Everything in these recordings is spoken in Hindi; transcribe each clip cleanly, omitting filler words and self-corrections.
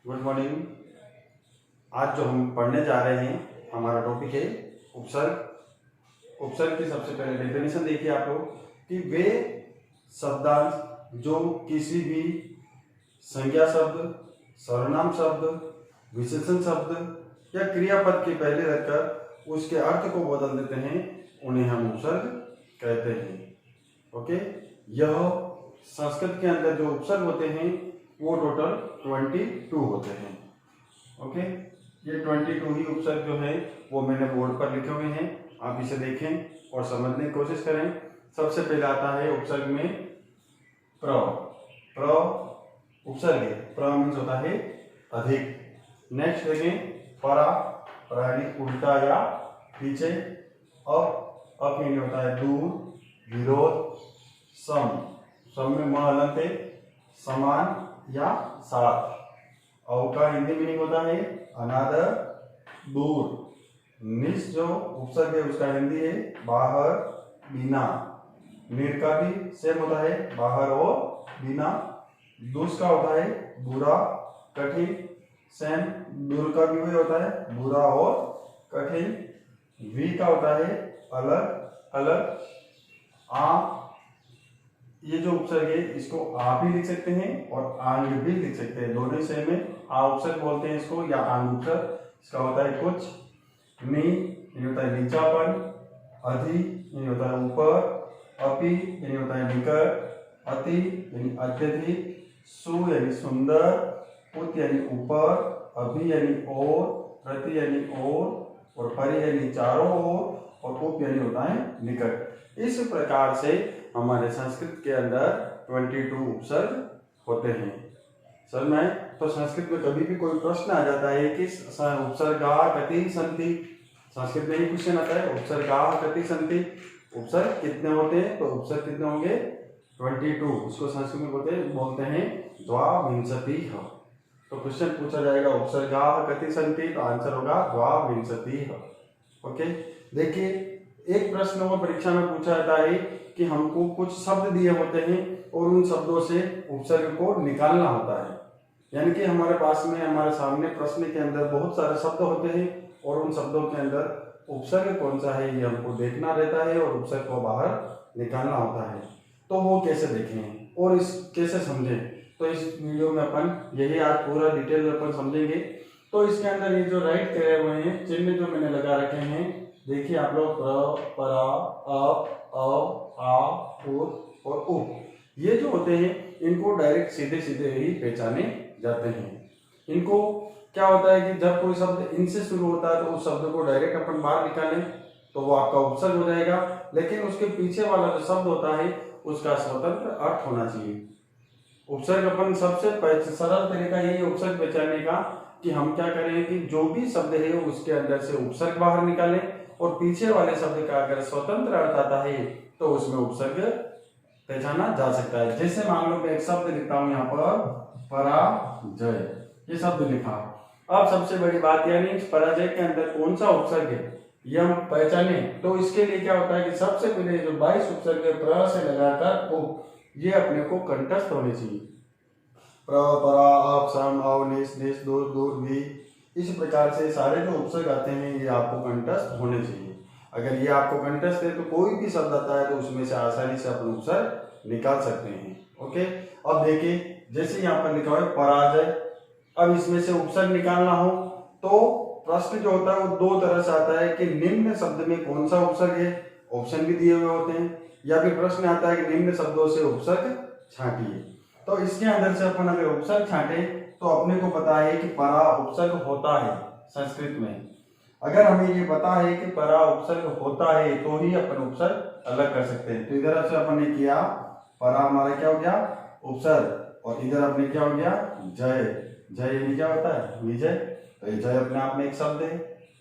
Good morning. आज जो हम पढ़ने जा रहे हैं हमारा टॉपिक है उपसर्ग। उपसर्ग की सबसे पहले डेफिनेशन देखिए आप लोग कि वे शब्दांश जो किसी भी संज्ञा शब्द, सर्वनाम शब्द, विशेषण शब्द या क्रियापद के पहले रखकर उसके अर्थ को बदल देते हैं, उन्हें हम उपसर्ग कहते हैं। ओके, यह संस्कृत के अंदर जो उपसर्ग होते हैं वो टोटल 22 होते हैं। ओके, ये 22 ही उपसर्ग जो है वो मैंने बोर्ड पर लिखे हुए हैं, आप इसे देखें और समझने की कोशिश करें। सबसे पहले आता है उपसर्ग में प्र। प्र उपसर्ग है, प्र मीन्स होता है अधिक। नेक्स्ट देखें परा, परा यानी उल्टा या पीछे। अप मीन होता है दूर, विरोध। सम, सम में म हलंत है, समान या साथ। अव का हिंदी मीनिंग होता है अनादर, दूर। निस जो उपसर्ग है उसका हिंदी है बाहर, बिना। निर का भी सेम होता है बाहर और बिना। दुस का होता है बुरा, कठिन। सेम दूर का भी वही होता है बुरा और कठिन। वी का होता है अलग, अलग। आ, ये जो उपसर्ग है इसको आ भी लिख सकते हैं और आंग भी लिख सकते हैं, दोनों सेम है। आ उपसर्ग बोलते हैं इसको या आंग उपसर्ग। इसका होता है कुछ। नी यानी होता है नीचापन। अधि यानी होता है ऊपर। अपि यानी होता है निकट। अति यानी अत्यधिक। सु यानी सुंदर। उत यानी ऊपर। अभि यानी और। प्रति यानी और परि यानी चारों ओर और उप यानी होता है निकट। इस प्रकार से हमारे संस्कृत के अंदर 22 उपसर्ग होते हैं। सर में तो संस्कृत में कभी भी कोई प्रश्न आ जाता है कि उपसर्गा कति सन्ति, संस्कृत में ही क्वेश्चन आता है उपसर्गा कति सन्ति, उपसर्ग कितने होते हैं, तो उपसर्ग कितने होंगे 22। उसको संस्कृत में बोलते हैं द्वाविंशतिः। तो क्वेश्चन पूछा जाएगा उपसर्गा कति सन्ति, तो आंसर होगा द्वाविंशतिः। ओके, देखिए एक प्रश्न और परीक्षा में पूछा जाता है कि हमको कुछ शब्द दिए होते हैं और उन शब्दों से उपसर्ग को निकालना होता है। यानी कि हमारे पास में हमारे सामने प्रश्न के अंदर बहुत सारे शब्द होते हैं और उन शब्दों के अंदर उपसर्ग कौन सा है ये हमको देखना रहता है और उपसर्ग को बाहर निकालना होता है। तो वो कैसे देखें और इस कैसे समझें, तो इस वीडियो में अपन यही आज पूरा डिटेल अपन समझेंगे। तो इसके अंदर ये जो राइट करे हुए हैं चिन्ह जो मैंने लगा रखे हैं, देखिए आप लोग प्र, परा, अप, आ, उत और उ, ये जो होते हैं इनको डायरेक्ट सीधे सीधे ही पहचाने जाते हैं। इनको क्या होता है कि जब कोई शब्द इनसे शुरू होता है तो उस शब्द को डायरेक्ट अपन बाहर निकालें तो वो आपका उपसर्ग हो जाएगा, लेकिन उसके पीछे वाला जो शब्द होता है उसका स्वतंत्र अर्थ होना चाहिए। उपसर्ग अपन सबसे सरल तरीका यही उपसर्ग पहचानने का कि हम क्या करें कि जो भी शब्द है उसके अंदर से उपसर्ग बाहर निकालें और पीछे वाले शब्द का अगर स्वतंत्र अर्थ आता है तो उसमें उपसर्ग पहचाना जा सकता है। जैसे मान लो मैं एक शब्द लिखता हूं यहाँ पर पराजय, ये शब्द लिखा। अब सबसे बड़ी बात यानी पराजय के अंदर कौन सा उपसर्ग है ये हम पहचाने, तो इसके लिए क्या होता है कि सबसे पहले जो 22 उपसर्ग है प्र से लगाकर उप, ये अपने को कंठस्थ होने चाहिए। प्र, परा, आप, सम, अव, निस, निस, दूर, दूर, भी, इस प्रकार से सारे जो उपसर्ग आते हैं ये आपको कंठस्थ होने चाहिए। अगर ये आपको कंठस्थ है तो कोई भी शब्द आता है तो उसमें से आसानी से अपन उपसर्ग निकाल सकते हैं। ओके, अब देखिए जैसे यहाँ पर लिखा हुआ है पराजय, अब इसमें से उपसर्ग निकालना हो तो प्रश्न जो होता है वो दो तरह से आता है कि निम्न शब्द में कौन सा उपसर्ग है, ऑप्शन भी दिए हुए होते हैं, या फिर प्रश्न आता है कि निम्न शब्दों से उपसर्ग छांटिए। तो इसके अंदर से अपन अगर उपसर्ग छांटे तो अपने को पता है कि परा उपसर्ग होता है संस्कृत में। अगर हमें ये पता है कि परा उपसर्ग होता है तो ही अपन उपसर्ग अलग कर सकते हैं। तो इधर से अपन ने किया परा, हमारा क्या हो गया उपसर्ग, और इधर अपने क्या हो गया जय। जय ये क्या होता है विजय, तो ये जय अपने आप में एक शब्द है।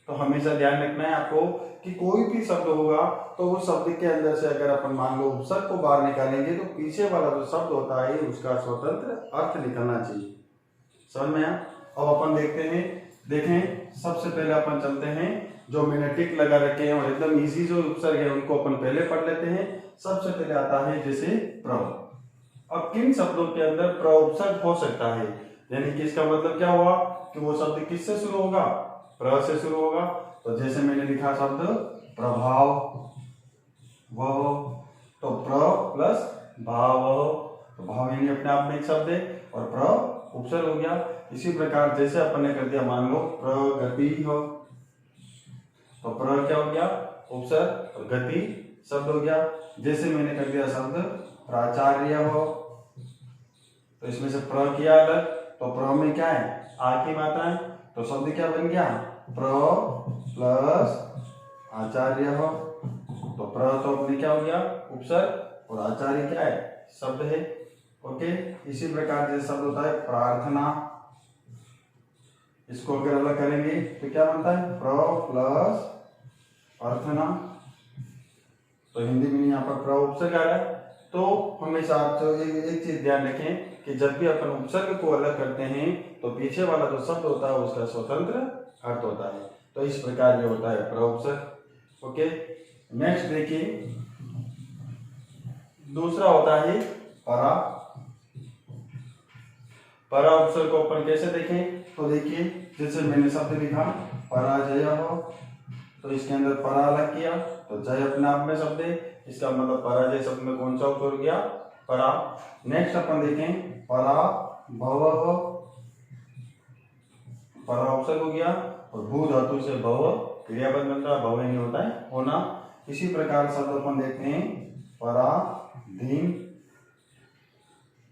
तो हमेशा ध्यान रखना है आपको कि कोई भी शब्द होगा तो उस शब्द के अंदर से अगर अपन मान लो उपसर्ग को बाहर निकालेंगे तो पीछे वाला जो शब्द होता है उसका स्वतंत्र अर्थ निकलना चाहिए। समझ में आया? अब अपन देखते हैं, देखें सबसे पहले अपन चलते हैं जो मैंने टिक लगा रखे हैं और एकदम इजी जो उपसर्ग है उनको अपन पहले पढ़ लेते हैं। सबसे पहले आता है जैसे प्र। अब किन शब्दों के अंदर प्र उपसर्ग हो सकता है, यानी कि इसका मतलब क्या हुआ कि वो शब्द किससे शुरू होगा, प्र से शुरू होगा। तो जैसे मैंने लिखा शब्द प्रभाव, वह, तो प्र प्लस भाव, तो भाव यानी अपने आप में एक शब्द है और प्र उपसर्ग हो गया। इसी प्रकार जैसे अपन ने कर दिया, मान लो प्रगति हो, तो प्र क्या हो गया, उपसर्ग, और गति शब्द हो गया। जैसे मैंने कर दिया शब्द प्राचार्य हो, तो इसमें से प्र किया अलग, तो प्र में क्या है, आ की मात्रा है, तो शब्द क्या बन गया, प्र प्लस आचार्य हो। तो प्र तो अपने क्या हो गया, उपसर्ग, और आचार्य क्या है, शब्द है। ओके, इसी प्रकार जैसे शब्द होता है प्रार्थना, इसको अगर अलग करेंगे तो क्या बनता है, प्र प्लस अर्थना। तो हिंदी में यहाँ पर प्र उपसर्ग आ रहा है। तो हमेशा आप तो एक चीज ध्यान रखें कि जब भी अपन उपसर्ग को अलग करते हैं तो पीछे वाला जो शब्द होता है उसका स्वतंत्र अर्थ होता है। तो इस प्रकार ये होता है प्र उपसर्ग। ओके, नेक्स्ट देखिए, दूसरा होता है परा। परा उपसर्ग को अपन कैसे देखें, तो देखिए जैसे मैंने शब्द लिखा पराजय हो, तो इसके अंदर परा अलग किया, तो जय अपने आप में शब्द है, इसका मतलब पराजय शब्द में कौन सा उपसर्ग हो गया, परा। नेक्स्ट अपन देखें परा भव हो, परा उपसर्ग हो गया, और भू धातु से भव क्रियापद बनता है, भव नहीं होता है होना। इसी प्रकार शब्द अपन देखते हैं पराधीन,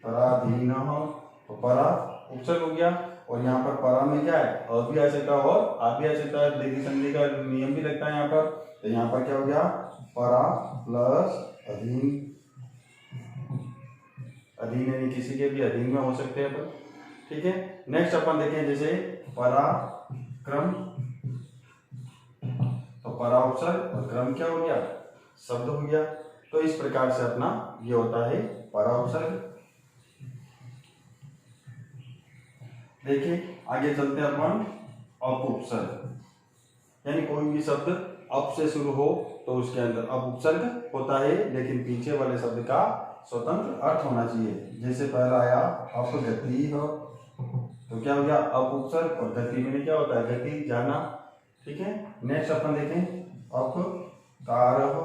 पराधीन हो, तो परा उपसर्ग हो गया, और यहाँ पर परा में क्या है, अ भी आ सकता है और आ भी आ सकता है, लेकिन संधि का नियम भी लगता है यहाँ पर। तो यहाँ पर क्या हो गया, परा प्लस अधीन, अधीन यानी किसी के भी अधीन में हो सकते हैं अपन, ठीक है। नेक्स्ट अपन देखें जैसे पराक्रम, तो परा उपसर्ग और क्रम क्या हो गया, शब्द हो गया। तो इस प्रकार से अपना ये होता है परा उपसर्ग। देखिए आगे चलते हैं अपन अप उपसर्ग, यानी कोई भी शब्द अप से शुरू हो तो उसके अंदर अप उपसर्ग होता है, लेकिन पीछे वाले शब्द का स्वतंत्र अर्थ होना चाहिए। जैसे पहला आया अपगति हो, तो क्या हो गया, अप उपसर्ग, और गति में क्या होता है, गति जाना, ठीक है। नेक्स्ट अपन देखें अपकार हो,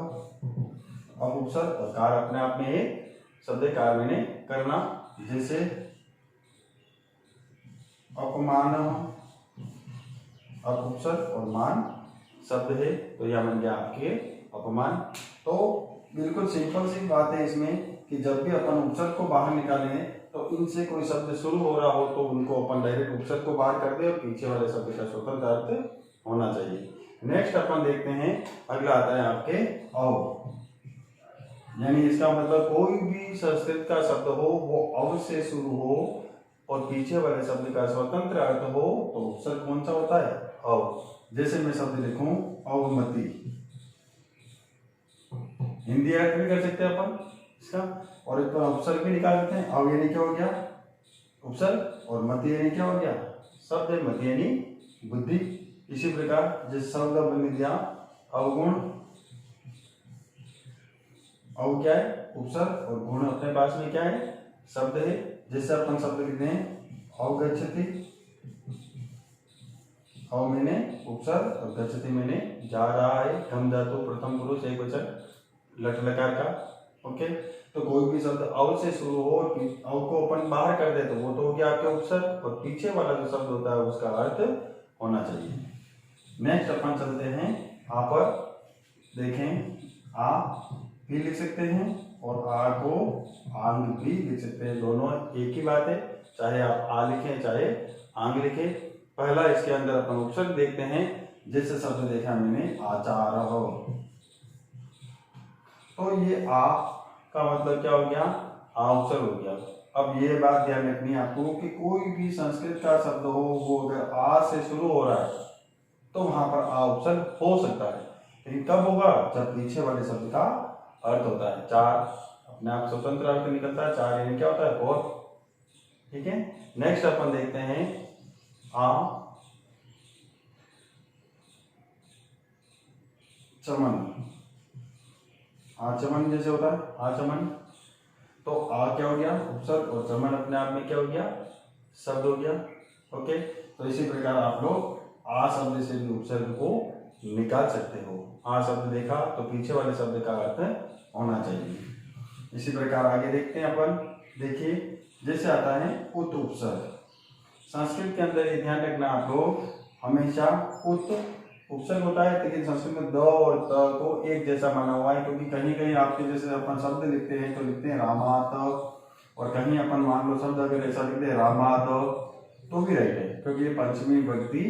अप उपसर्ग, और कार अपने आप में एक शब्द कार मैंने करना। जैसे अपमान हो, अप उपसर्ग और मान शब्द है, तो यह बन गया आपके अपमान। तो बिल्कुल सिंपल सी बात है इसमें कि जब भी अपन उपसर्ग को बाहर निकालें तो इनसे कोई शब्द शुरू हो रहा हो तो उनको अपन डायरेक्ट उपसर्ग को बाहर कर दे और पीछे वाले शब्द का स्वतंत्र अर्थ होना चाहिए। नेक्स्ट अपन देखते हैं, अगला आता है आपके अव, यानी इसका मतलब कोई भी संस्कृत का शब्द हो वो अव से शुरू हो और पीछे वाले शब्द का स्वतंत्र अर्थ हो तो उपसर्ग कौन सा होता है, अव। जैसे मैं शब्द लिखूं अवमति, हिंदी अर्थ भी कर सकते हैं अपन इसका, और एक उपसर्ग भी निकाल देते हैं। अव यानी क्या हो गया, उपसर्ग, और मति यानी क्या हो गया, शब्द है, मति यानी बुद्धि। इसी प्रकार जिस शब्द बन दिया अवगुण, अव क्या है, उपसर्ग, और गुण अपने पास में क्या है, शब्द है। जैसे अपन शब्द लिखते हैं अवगच्छति, अव मैंने उपसर्ग और गच्छति मैंने जा रहा है, हम धातु प्रथम पुरुष एक वचन लट लकार का। ओके, तो कोई भी शब्द अव से शुरू हो और अव को अपन बाहर कर दे तो वो तो हो गया आपके उपसर्ग, और पीछे वाला जो शब्द होता है उसका अर्थ होना चाहिए। नेक्स्ट अपन चलते हैं आ पर, देखें आ भी लिख सकते हैं और आ को आंग भी लिख सकते हैं, दोनों एक ही बात है, चाहे आप आ लिखें चाहे आंग लिखें। पहला इसके अंदर अपन उपसर्ग देखते हैं, जैसे शब्द देखा मैंने आचार हो, तो ये आ का मतलब क्या हो गया, आ उपसर्ग हो गया। अब ये बात ध्यान रखनी है आपको कि कोई भी संस्कृत का शब्द हो वो अगर आ से शुरू हो रहा है तो वहां पर आ उपसर्ग हो सकता है, लेकिन कब होगा, जब पीछे वाले शब्द का अर्थ होता है चार, अपने आप स्वतंत्र अर्थ निकलता है, चार यानी क्या होता है, फोर, ठीक है। नेक्स्ट अपन देखते हैं आ चमन, आचमन जैसे होता है आचमन, तो आ क्या हो गया, उपसर्ग, और चमन अपने आप में क्या हो गया, शब्द हो गया। ओके, तो इसी प्रकार आप लोग आ शब्द से भी उपसर्ग को निकाल सकते हो। आ शब्द देखा तो पीछे वाले शब्द का अर्थ होना चाहिए। इसी प्रकार आगे देखते हैं अपन। देखिए जैसे आता है उत उपसर्ग। संस्कृत के अंदर ये ध्यान रखना आप लोग, हमेशा उत उपसर्ग होता है, लेकिन संस्कृत में द और त को एक जैसा माना हुआ है, क्योंकि कहीं कहीं आपके जैसे अपन शब्द लिखते हैं तो लिखते हैं रामात, और कहीं अपन मान लो शब्द अगर ऐसा लिखते हैं रामात तो भी राइट है, क्योंकि ये पंचमी विभक्ति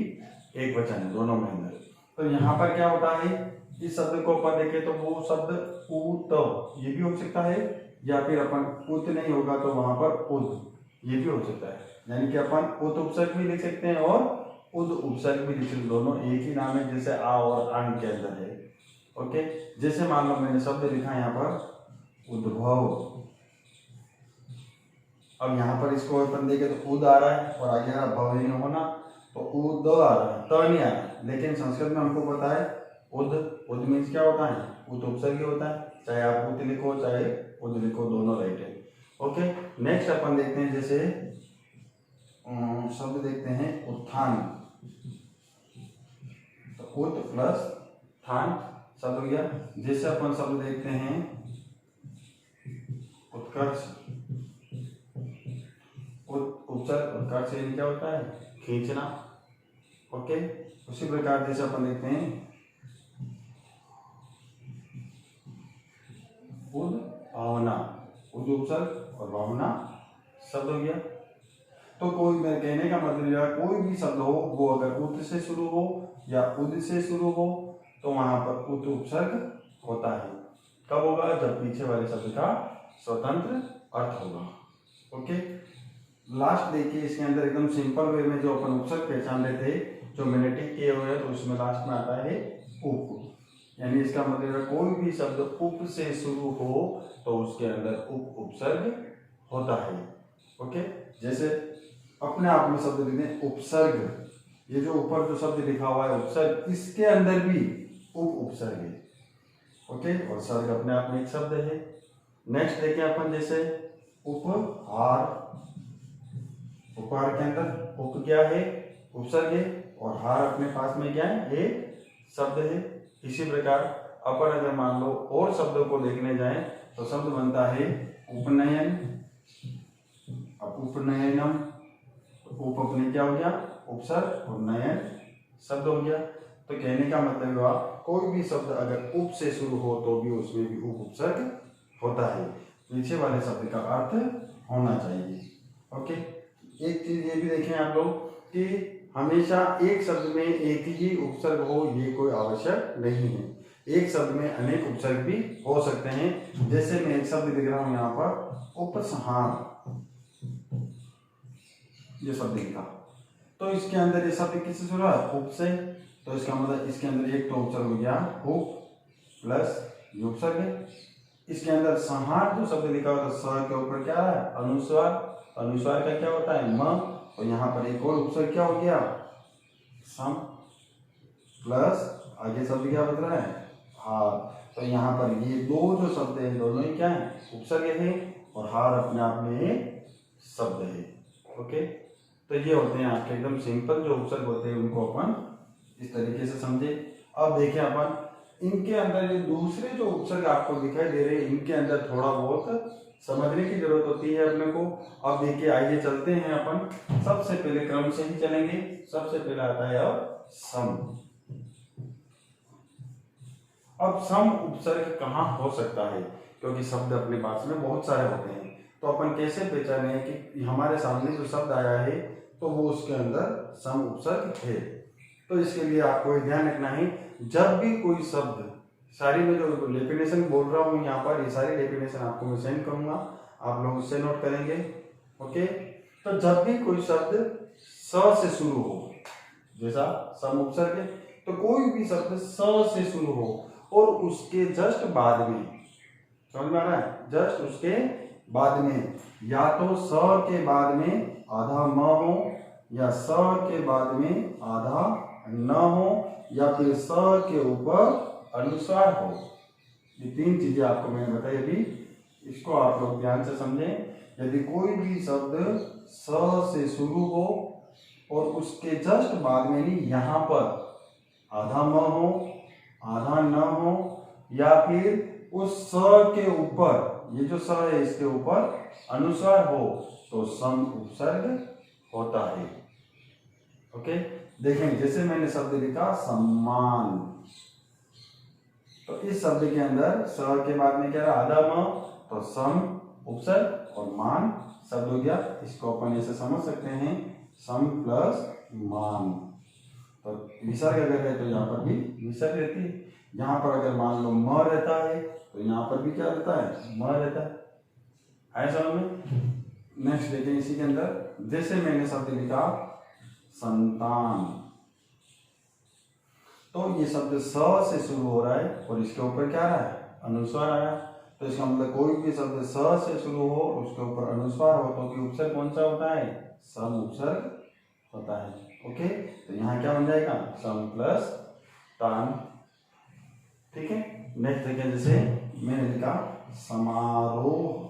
एक वचन है दोनों में अंदर। तो यहाँ पर क्या होता है, इस शब्द को अपन देखें तो वो शब्द उत ये भी हो सकता है, या फिर अपन उत नहीं होगा तो वहां पर उद ये भी हो सकता है। यानी कि अपन उत उपसर्ग भी लिख सकते हैं और उद उपसर्ग भी लिख सकते हैं, दोनों एक ही नाम है, जैसे आ और आन के अंदर है। ओके, जैसे मान लो मैंने शब्द लिखा यहाँ पर उद्भव। अब यहाँ पर इसको अपन देखें तो उद आ रहा है और आगे आ भव नहीं होना, तो उद आ रहा है, त नहीं आ रहा है। लेकिन संस्कृत में हमको पता है उद, उद मीन्स क्या होता है, उत उपसर्ग होता है, चाहे आप उत लिखो चाहे उद लिखो, दोनों राइट है। ओके, नेक्स्ट अपन देखते हैं, जैसे शब्द देखते हैं उत्थान। तो उत प्लस थान शब्द हो गया। जैसे अपन शब्द देखते हैं उत्कर्ष। उपसर्ग उत्कर्ष से क्या होता है, खींचना। ओके, उसी प्रकार जैसे अपन देखते हैं उद भावना, उद उपसर्ग और भावना शब्द हो गया। तो कोई, मैं कहने का मतलब यह, कोई भी शब्द हो वो अगर उत से शुरू हो या उद से शुरू हो तो वहां पर उत उपसर्ग होता है। कब होगा, जब पीछे वाले शब्द का स्वतंत्र अर्थ होगा। ओके, लास्ट देखिए इसके अंदर एकदम सिंपल वे में जो अपन उपसर्ग पहचान रहे थे, जो मैंने टिक किए हुए हैं, तो उसमें लास्ट में आता है उप। यानी इसका मतलब है कोई भी शब्द उप से शुरू हो तो उसके अंदर उप उपसर्ग होता है। ओके, जैसे अपने आप में शब्द लिखते हैं उपसर्ग, ये जो ऊपर जो शब्द लिखा हुआ है उपसर्ग, इसके अंदर भी उप उपसर्ग है। ओके, और सर्ग अपने आप में एक शब्द है। नेक्स्ट देखें अपन, जैसे उपहार। उपहार के अंदर उप क्या है, उपसर्ग है, और हार अपने पास में क्या है, एक शब्द है। इसी प्रकार अपन अगर मान लो और शब्दों को देखने जाएं तो शब्द बनता है उपनयन। अब उपनयनम, उप अपने क्या हो गया, उपसर्ग, और नयन शब्द हो गया। तो कहने का मतलब हुआ कोई भी शब्द अगर उप से शुरू हो तो भी उसमें भी उप उपसर्ग होता है, पीछे वाले शब्द का अर्थ होना चाहिए। ओके, एक चीज ये भी देखें आप लोग कि हमेशा एक शब्द में एक ही उपसर्ग हो ये कोई आवश्यक नहीं है, एक शब्द में अनेक उपसर्ग भी हो सकते हैं। जैसे मैं एक शब्द लिख रहा हूं यहाँ पर उपसंहार, ये शब्द लिखा, तो इसके अंदर ये शब्द किससे शुरू है, उप से, तो इसका मतलब इसके अंदर एक तो उपसर्ग हो गया उप प्लस ये उपसर्ग है। इसके अंदर संहार जो शब्द लिखा हुआ, तो स के ऊपर क्या है, अनुस्वार, अनुस्वार का क्या होता है म, और यहाँ पर एक और उपसर्ग क्या हो गया, सम, प्लस आगे शब्द क्या बच रहा है, हार। तो यहाँ पर ये दो जो शब्द है दोनों ही क्या है, उपसर्ग है, और हार अपने आप में एक शब्द है। ओके, तो ये होते हैं आपके एकदम सिंपल जो उपसर्ग होते हैं, उनको अपन इस तरीके से समझे। अब देखें अपन इनके अंदर ये दूसरे जो उपसर्ग आपको दिखाई दे रहे हैं, इनके अंदर थोड़ा बहुत समझने की जरूरत होती है अपने को। अब देखिए आइए चलते हैं अपन, सबसे पहले क्रम से ही चलेंगे। सबसे पहले आता है अब सम। अब सम उपसर्ग कहाँ हो सकता है, क्योंकि शब्द अपने पास में बहुत सारे होते हैं, तो अपन कैसे पहचाने कि हमारे सामने जो शब्द आया है तो वो उसके अंदर सम उपसर्ग है। तो इसके लिए आपको ध्यान रखना है, जब भी कोई शब्द, सारी में जो डेफिनेशन बोल रहा हूँ यहाँ पर, ये सारी डेफिनेशन आपको मैं सेंड करूंगा, आप लोग उससे नोट करेंगे। ओके, तो जब भी कोई शब्द स से शुरू हो, जैसा सम उपसर्ग है, तो कोई भी शब्द स से शुरू हो और उसके जस्ट बाद में, समझ में आ रहा है, जस्ट उसके बाद में या तो स के बाद में आधा म हो, या स के बाद में आधा न हो, या फिर स के ऊपर अनुस्वार हो। ये तीन चीजें आपको मैंने बताई अभी, इसको आप लोग ध्यान से समझें। यदि कोई भी शब्द स से शुरू हो और उसके जस्ट बाद में नहीं, यहाँ पर आधा म हो, आधा न हो, या फिर उस स के ऊपर, ये जो स है इसके ऊपर अनुस्वार हो, तो सम उपसर्ग होता है। ओके, देखें जैसे मैंने शब्द लिखा सम्मान, तो इस शब्द के अंदर स के बाद में क्या रहा, आधा म, तो सम उपसर्ग और मान शब्द हो गया। इसको अपन ऐसे समझ सकते हैं, सम प्लस मान। तो विसर्ग अगर है तो यहाँ पर भी विसर्ग रहती है। यहाँ पर अगर मान लो म रहता है तो यहाँ पर भी क्या रहता है, म रहता है। आया समझ में? नेक्स्ट देखें इसी के अंदर, जैसे मैंने शब्द लिखा संतान, तो ये शब्द स से शुरू हो रहा है और इसके ऊपर क्या रहा है, अनुस्वार आया। तो इसका मतलब कोई भी शब्द स से शुरू हो उसके ऊपर अनुस्वार हो तो कि उपसर्ग कौन सा होता है, सम उपसर्ग होता है। ओके, तो यहाँ क्या बन जाएगा, सम प्लस तान। ठीक है, नेक्स्ट देखें, जैसे मैंने लिखा समारोह।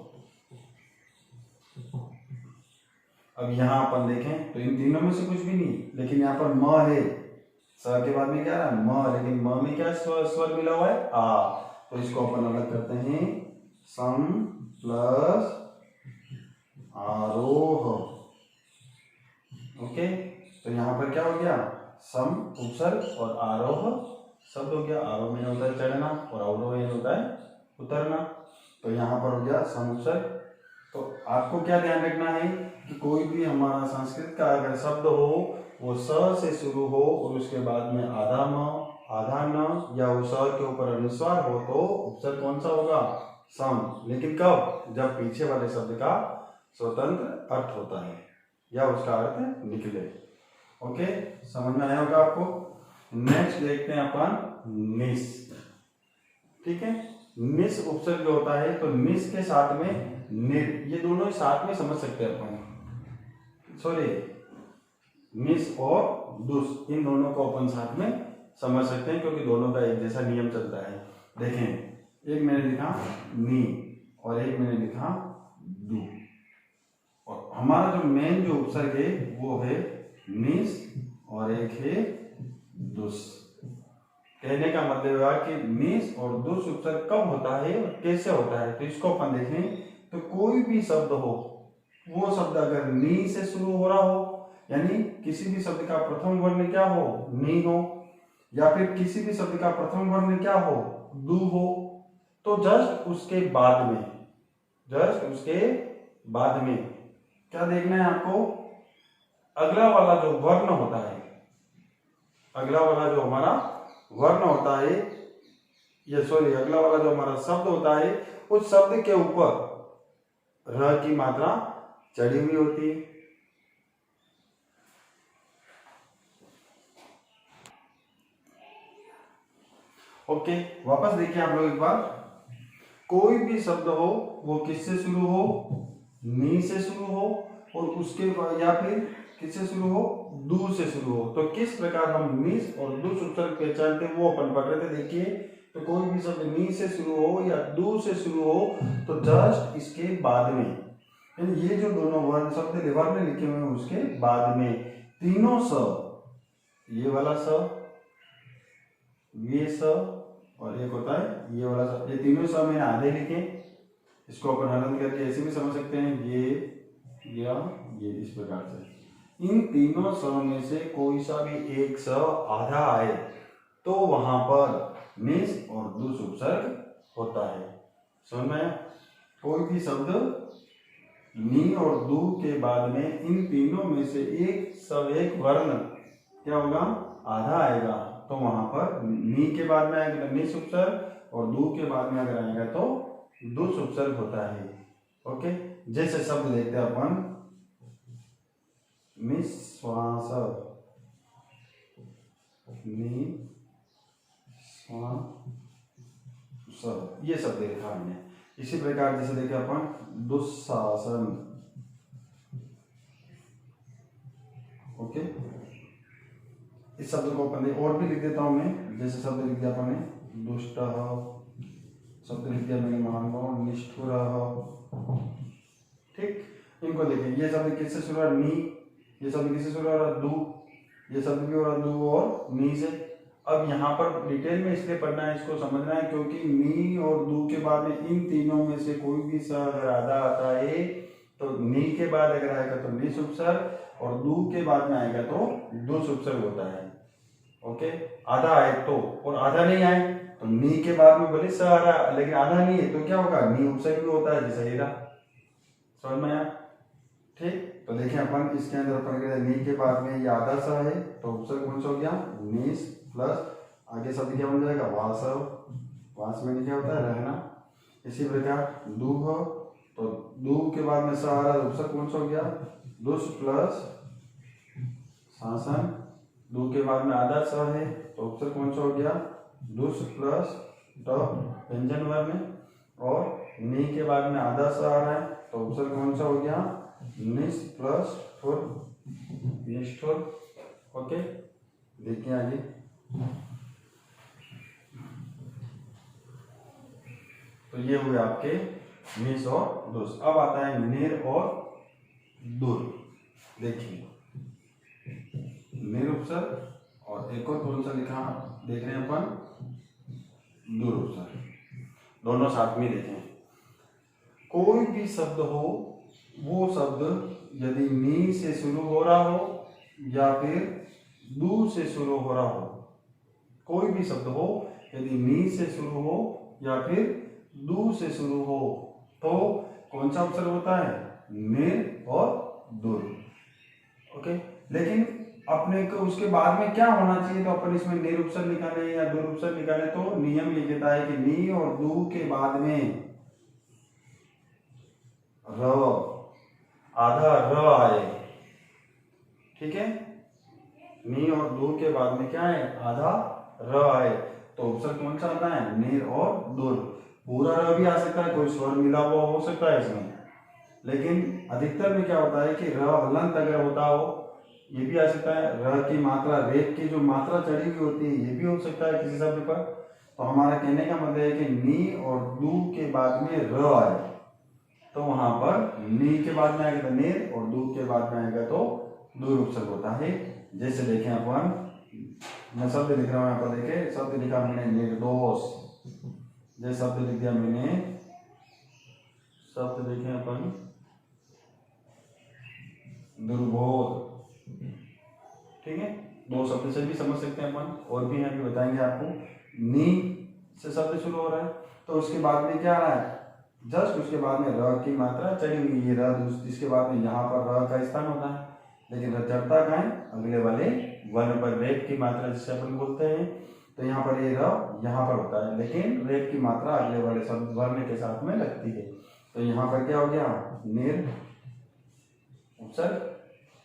अब यहाँ अपन देखें तो इन तीनों में से कुछ भी नहीं, लेकिन यहाँ पर म है, स के बाद में क्या है म, लेकिन म में क्या स्वर मिला हुआ है, आ। तो इसको अपन अलग करते हैं, सम प्लस आरोह। ओके, तो यहाँ पर क्या हो गया, सम उपसर्ग और आरोह शब्द हो गया। आरोह में होता है चढ़ना और अवरोह में होता है उतरना। तो यहाँ पर हो गया सम उपसर्ग। तो आपको क्या ध्यान रखना है कि कोई भी हमारा संस्कृत का अगर शब्द हो वो स से शुरू हो और उसके बाद में आधा म, आधा न, या उस के ऊपर अनुस्वार हो तो उपसर्ग कौन सा होगा, सम। लेकिन कब, जब पीछे वाले शब्द का स्वतंत्र अर्थ होता है या उसका अर्थ निकले। ओके, समझ में आया होगा आपको। नेक्स्ट देखते हैं अपन निस। ठीक है, निस उपसर्ग जो होता है, तो निस के साथ में निर, ये दोनों साथ में समझ सकते हैं अपन। सॉरी, निस और दुस, इन दोनों को अपन साथ में समझ सकते हैं क्योंकि दोनों का एक जैसा नियम चलता है। देखें, एक मैंने लिखा नी और एक मैंने लिखा दू, और हमारा जो मेन जो उपसर्ग है वो है निस और एक है दुस। कहने का मतलब है कि निस और दुस उपसर्ग कब होता है और कैसे होता है, तो इसको अपन देखें। तो कोई भी शब्द हो, वो शब्द अगर नी से शुरू हो रहा हो, यानी किसी भी शब्द का प्रथम वर्ण क्या हो, नी हो, या फिर किसी भी शब्द का प्रथम वर्ण क्या हो, दू हो, तो जस्ट उसके बाद में क्या देखना है आपको, अगला वाला जो वर्ण होता है, अगला वाला जो हमारा वर्ण होता है, ये सॉरी अगला वाला जो हमारा शब्द होता है, उस शब्द के ऊपर र की मात्रा चढ़ी हुई होती है। ओके, वापस देखिए आप लोग एक बार, कोई भी शब्द हो वो किससे शुरू हो, नी से शुरू हो, और उसके बाद या फिर किससे शुरू हो, दू से शुरू हो। तो किस प्रकार हम नीस और दुस उपसर्ग पहचानते हैं वो अपन पढ़ रहे थे। देखिए, तो कोई भी शब्द नी से शुरू हो या दू से शुरू हो तो जस्ट इसके बाद में, यानी ये जो दोनों वर्ण शब्द वर्ण लिखे हुए हैं उसके बाद में तीनों स, ये वाला स, ये स, और एक होता है ये वाला स, ये तीनों स मैंने आधे लिखे। इसको अपन हलन करके ऐसे भी समझ सकते हैं, ये या ये, इस प्रकार से। इन तीनों स में से कोई सा भी एक स आधा आए तो वहां पर निस और दुस उपसर्ग होता है। समझ में आया? कोई भी शब्द नी और दू के बाद में इन तीनों में से एक वर्ण क्या होगा, आधा आएगा, तो वहां पर नी के बाद में आएगा निस उपसर्ग और दू के बाद में अगर आएगा तो दुस उपसर्ग होता है। ओके, जैसे शब्द देखते हैं अपन, निश्वास, ये शब्द देखा हमने। इसी प्रकार जैसे देखे अपन दुस्शासन। ओके, इस शब्द को अपन और भी लिख देता हूं मैं। जैसे शब्द लिख दिया अपन ने दुष्ट, शब्द लिख दिया मैंने मान लो निष्ठुर, ठीक, इनको देखिए, ये शब्द किससे शुरू हो रहा है, नी, ये शब्द किससे शुरू हो रहा है, दू, ये शब्द भी हो रहा है दू और नी से। अब यहाँ पर डिटेल में इसलिए पढ़ना है, इसको समझना है, क्योंकि नी और दू के बाद में इन तीनों में से कोई भी स अगर आधा आता है तो नी के बाद अगर आएगा तो निस उपसर्ग और दू के बाद में आएगा तो दुस उपसर्ग होता है। ओके, आधा आए तो, और आधा नहीं आए तो नी के बाद में भले स आ रहा लेकिन आधा नहीं है तो क्या होगा, नी उपसर्ग भी होता है, जैसे हीरा। समझ में आया? ठीक, तो देखिए अपन इसके अंदर अपन नी के बाद में ये आधा सा है तो उपसर्ग कौन सा हो गया, निस, प्लस आगे शब्द क्या बन जाएगा, वासव, वास में क्या होता है, रहना। इसी प्रकार दू हो तो दू के बाद में सा आ रहा है, उपसर्ग कौन सा हो गया, दुस, प्लस शासन, दू के बाद में आधा सा है तो उपसर्ग कौन सा हो गया, दुस, प्लस ट, व्यंजन वर्ण में, और नी के बाद में आधा सा आ रहा है तो उपसर्ग कौन सा हो गया, निस, प्लस ठुर, निष्ठुर। ओके, देखिए आगे, तो ये हुए आपके निस और दुस। अब आता है निर और दुर। देखिए, निर उपसर्ग और एक और कौन सा लिखा देख रहे हैं अपन, दुर उपसर्ग, दोनों साथ में देखें। कोई भी शब्द हो, वो शब्द यदि नी से शुरू हो रहा हो या फिर दू से शुरू हो रहा हो, कोई भी शब्द हो यदि नी से शुरू हो या फिर दू से शुरू हो तो कौन सा उपसर्ग होता है, निर और दुर। ओके, लेकिन अपने को उसके बाद में क्या होना चाहिए, तो अपन इसमें निर उपसर्ग निकाले या दुर उपसर्ग निकाले तो नियम ये कहता है कि नी और दू के बाद में र, आधा र आए। ठीक है, नी और दू के बाद में क्या है, आधा र आए तो उपसर्ग कौन सा आता है, निर और दुर। पूरा र भी आ सकता है, कोई स्वर मिला हुआ हो सकता है इसमें, लेकिन अधिकतर में क्या होता है कि र हलंत अगर होता हो, ये भी आ सकता है। र की मात्रा, रेप की जो मात्रा चढ़ी हुई होती है, ये भी हो सकता है किसी शब्द पर। तो हमारा कहने का मतलब है कि नी और दू के बाद में र आए तो वहां पर नी के बाद में आएगा तो निर और दू के बाद में आएगा तो दुर उपसर्ग होता है। जैसे देखें अपन, मैं शब्द लिख रहा हूं, यहाँ पर देखें, शब्द लिखा मैंने निर्दोष, जैसे शब्द लिख दिया मैंने, शब्द देखें अपन दुर्बोध। ठीक है, दो शब्द से भी समझ सकते हैं अपन, और भी अभी बताएंगे आपको। नी से शब्द शुरू हो रहा है तो उसके बाद में क्या आ रहा है, जस्ट उसके बाद में र की मात्रा चढ़ी हुई है, र, जिसके बाद में यहाँ पर र का स्थान होता है, लेकिन र चढ़ता कहाँ है, अगले वाले वर्ण पर। रेप की मात्रा जिसे अपन बोलते हैं, तो यहाँ पर ये र यहाँ पर होता है, लेकिन रेप की मात्रा अगले वाले शब्द वर्ण के साथ में लगती है। तो यहाँ पर क्या हो गया, निर उपसर्ग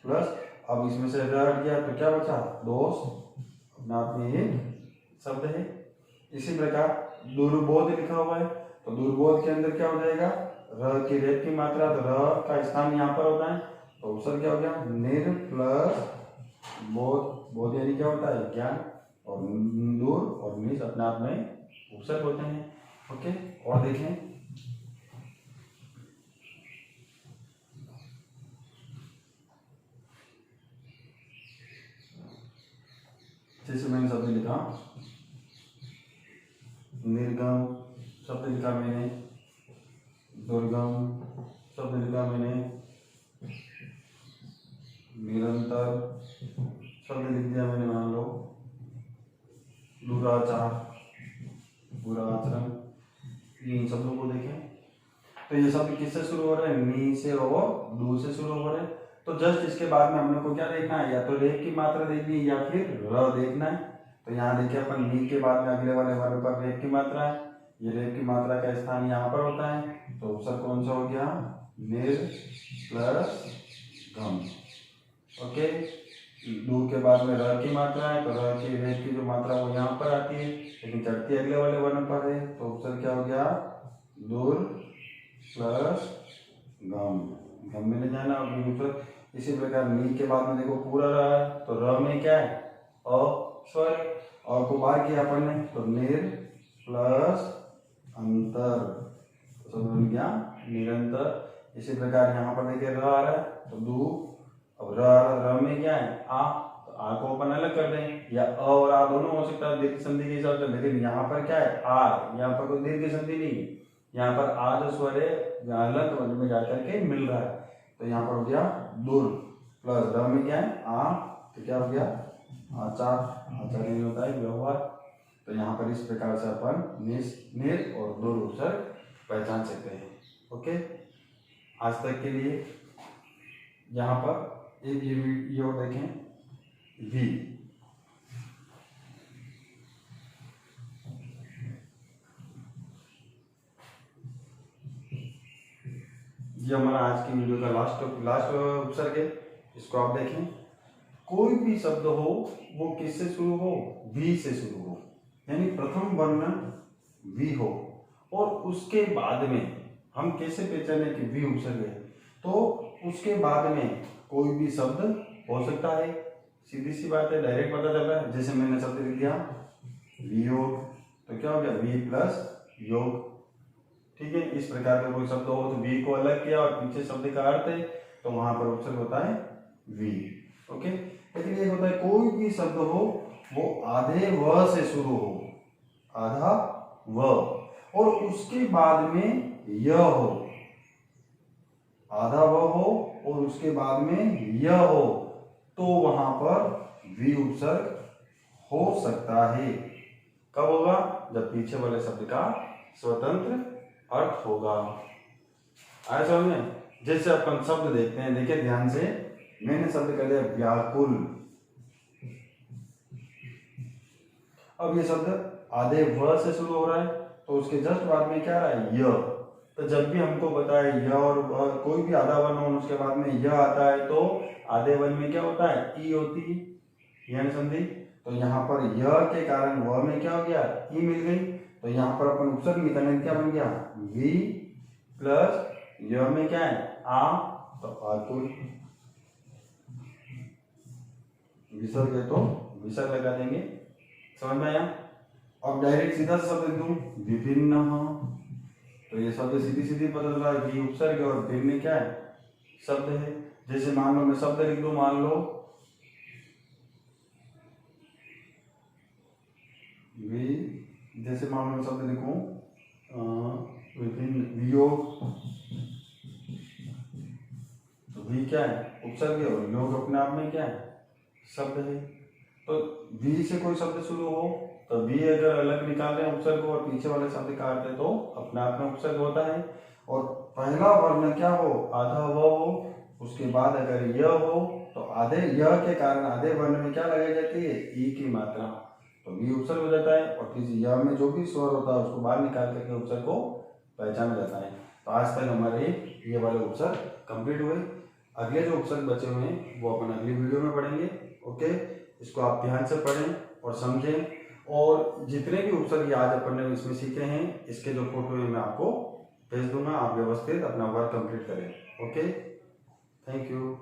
प्लस, अब इसमें से र हट गया तो क्या बचा, दोष, अपने आप में ये शब्द है। इसी प्रकार दुर्बोध लिखा हुआ है तो दुर्बोध के अंदर क्या हो जाएगा, र की रेप की मात्रा, तो र का स्थान यहाँ पर होता है तो उपसर्ग क्या हो गया, निर प्लस बोध, बोध यानी क्या होता है, ज्ञान, और दूर और निस अपने आप में उपसर्ग होते हैं। ओके, और देखें, जैसे मैंने शब्द लिखा निर्गम, शब्द लिखा मैंने दुर्गम, शब्द लिखा मैंने निरंतर, शब्द लिख दिया मैंने मान लो दुराचार, बुरा आचरण। इन शब्दों को देखें तो ये शब्द किससे शुरू हो रहे हैं, नी से और दू से शुरू हो रहे हैं। तो जस्ट इसके बाद में हमने को क्या देखना है, या तो रेप की मात्रा देखनी है या फिर र देखना है। तो यहाँ देखिए अपन नी के बाद में अगले वाले वर्ण पर रेप की मात्रा है, ये रेप की मात्रा का स्थान यहाँ पर होता है तो उपसर्ग कौन सा हो गया, निर प्लस गम। ओके, दू के बाद में र की मात्रा है तो र की रेप की जो मात्रा वो यहाँ पर आती है, लेकिन चढ़ती अगले वाले वर्ण पर है तो उपसर्ग क्या हो गया, दूर प्लस गम, गम में नहीं जाना और। इसी प्रकार नी के बाद में देखो पूरा रहा है तो र में क्या है, अ स्वर, और को बार किया अपन ने तो निर प्लस अंतर, तो बन गया निरंतर। इसी प्रकार यहाँ पर देखिए र आ रहा है तो दू, अब र में क्या है आ, तो आ को अपन अलग कर दें, या अ और आ दोनों हो सकता है दीर्घ संधि के हिसाब से, लेकिन यहाँ पर क्या है आ, यहाँ पर कोई दीर्घ संधि नहीं है, यहाँ पर आ जो स्वर है हलंत वर्ण में जाकर के मिल रहा है, तो यहाँ पर हो गया दूर प्लस र में क्या है आ, तो क्या हो गया आचार, आचार नहीं होता है व्यवहार। तो यहाँ पर इस प्रकार से अपन निर और दूर उपसर्ग पहचान सकते हैं। ओके, आज तक के लिए यहाँ पर एक ये और देखें वी, ये हमारा आज की वीडियो का लास्ट उपसर्ग है, इसको आप देखें। कोई भी शब्द हो वो किससे शुरू हो, वी से शुरू हो, यानी प्रथम वर्ण वी हो, और उसके बाद में हम कैसे पहचाने कि वी उपसर्ग है, तो उसके बाद में कोई भी शब्द हो सकता है, सीधी सी बात है, डायरेक्ट पता चल रहा है। जैसे मैंने शब्द लिख दिया वियोग, तो क्या हो गया वी प्लस योग, ठीक है। इस प्रकार का कोई शब्द हो तो वी को अलग किया और पीछे शब्द का अर्थ है, तो वहां पर उपसर्ग होता है वी। ओके, लेकिन ये होता है कोई भी शब्द हो वो आधे व से शुरू हो, आधा व, और उसके बाद में य हो, आधा व हो और उसके बाद में य हो, तो वहां पर वी उपसर्ग हो सकता है। कब होगा, जब पीछे वाले शब्द का स्वतंत्र अर्थ होगा। आया समझ में? जैसे अपन शब्द देखते हैं, देखिए ध्यान से, मैंने शब्द कर दिया व्याकुल, अब ये शब्द आधे व से शुरू हो रहा है, तो उसके जस्ट बाद में क्या आ रहा है य, तो जब भी हमको बताए य और व, कोई भी आधा वर्ण हो उसके बाद में य आता है, तो आधे वर्ण में क्या होता है ई होती है, यानी संधि। तो यहाँ पर य के कारण व में क्या हो गया ई मिल गई, तो यहाँ पर अपन उपसर्ग निकालने क्या बन गया वी प्लस य में क्या है आ, तो आकुल, विसर्ग है तो विसर्ग लगा देंगे। समझ में आया? अब डायरेक्ट सीधा शब्द लिख दूं विभिन्न, तो ये शब्द सीधी सीधी पता चला है वी उपसर्ग और भिन्न क्या है शब्द है। जैसे मान लो मैं शब्द लिख दूं, मान लो वी, जैसे मान लो शब्द लिखूं विभिन्न वियोग, तो वी क्या है उपसर्ग है और योग अपने आप में क्या है शब्द है। तो वी से कोई शब्द शुरू हो तो वी अगर अलग निकाल रहे हैं उपसर्ग और पीछे वाले शब्द काटते तो अपने आप में उपसर्ग होता है। और पहला वर्ण क्या हो आधा व हो, उसके बाद अगर य हो तो आधे य के कारण आधे वर्ण में क्या लगाई जाती है ई की मात्रा, तो वी उपसर्ग हो जाता है, और किसी य में जो भी स्वर होता है उसको बाहर निकाल करके उपसर्ग को पहचाना जाता है। तो आज तक हमारे ये वाले उपसर्ग कंप्लीट हुए। अगले जो उपसर्ग बचे हुए हैं वो अपन अगली वीडियो में पढ़ेंगे। ओके, इसको आप ध्यान से पढ़ें और समझें, और जितने भी उपसर्ग आज अपन ने इसमें सीखे हैं इसके जो फोटो है मैं आपको भेज दूंगा, आप व्यवस्थित अपना वर्क कंप्लीट करें। Okay, thank you.